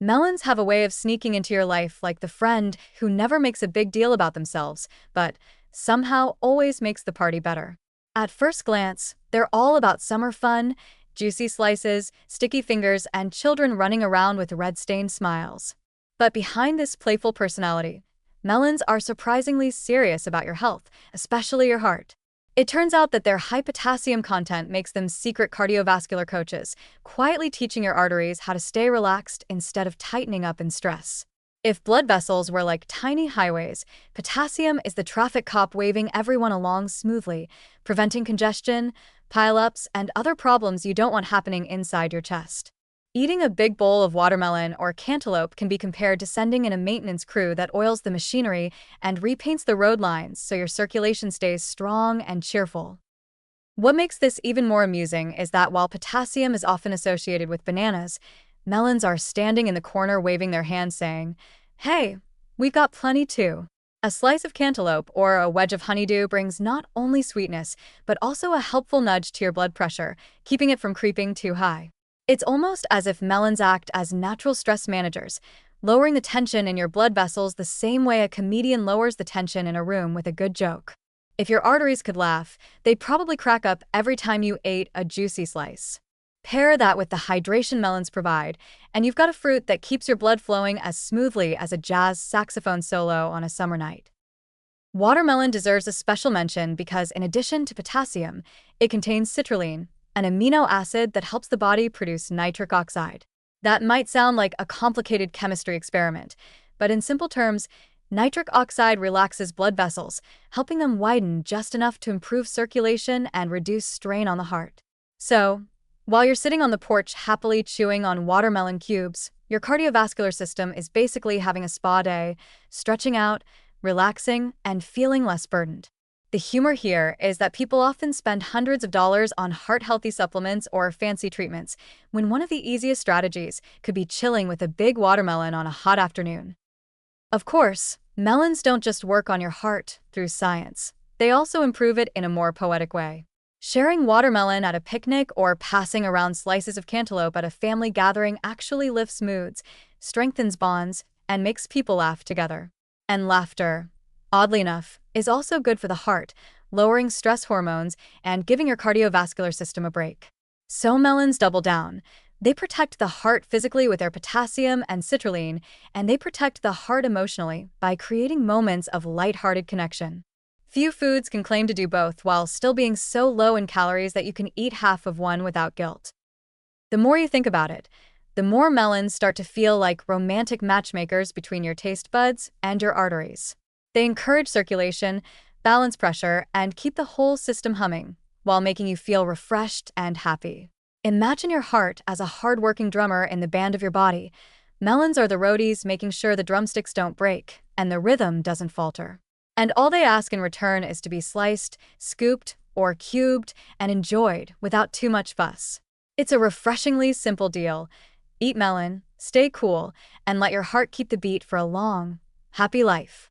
Melons have a way of sneaking into your life like the friend who never makes a big deal about themselves, but somehow always makes the party better. At first glance, they're all about summer fun, juicy slices, sticky fingers, and children running around with red-stained smiles. But behind this playful personality, melons are surprisingly serious about your health, especially your heart. It turns out that their high potassium content makes them secret cardiovascular coaches, quietly teaching your arteries how to stay relaxed instead of tightening up in stress. If blood vessels were like tiny highways, potassium is the traffic cop waving everyone along smoothly, preventing congestion, pileups, and other problems you don't want happening inside your chest. Eating a big bowl of watermelon or cantaloupe can be compared to sending in a maintenance crew that oils the machinery and repaints the road lines so your circulation stays strong and cheerful. What makes this even more amusing is that while potassium is often associated with bananas, melons are standing in the corner waving their hands saying, "Hey, we've got plenty too." A slice of cantaloupe or a wedge of honeydew brings not only sweetness, but also a helpful nudge to your blood pressure, keeping it from creeping too high. It's almost as if melons act as natural stress managers, lowering the tension in your blood vessels the same way a comedian lowers the tension in a room with a good joke. If your arteries could laugh, they'd probably crack up every time you ate a juicy slice. Pair that with the hydration melons provide, and you've got a fruit that keeps your blood flowing as smoothly as a jazz saxophone solo on a summer night. Watermelon deserves a special mention because in addition to potassium, it contains citrulline, an amino acid that helps the body produce nitric oxide. That might sound like a complicated chemistry experiment, but in simple terms, nitric oxide relaxes blood vessels, helping them widen just enough to improve circulation and reduce strain on the heart. So, while you're sitting on the porch happily chewing on watermelon cubes, your cardiovascular system is basically having a spa day, stretching out, relaxing, and feeling less burdened. The humor here is that people often spend hundreds of dollars on heart-healthy supplements or fancy treatments, when one of the easiest strategies could be chilling with a big watermelon on a hot afternoon. Of course, melons don't just work on your heart through science. They also improve it in a more poetic way. Sharing watermelon at a picnic or passing around slices of cantaloupe at a family gathering actually lifts moods, strengthens bonds, and makes people laugh together. And laughter, oddly enough, is also good for the heart, lowering stress hormones and giving your cardiovascular system a break. So melons double down. They protect the heart physically with their potassium and citrulline, and they protect the heart emotionally by creating moments of lighthearted connection. Few foods can claim to do both while still being so low in calories that you can eat half of one without guilt. The more you think about it, the more melons start to feel like romantic matchmakers between your taste buds and your arteries. They encourage circulation, balance pressure, and keep the whole system humming, while making you feel refreshed and happy. Imagine your heart as a hard-working drummer in the band of your body. Melons are the roadies making sure the drumsticks don't break and the rhythm doesn't falter. And all they ask in return is to be sliced, scooped, or cubed and enjoyed without too much fuss. It's a refreshingly simple deal. Eat melon, stay cool, and let your heart keep the beat for a long, happy life.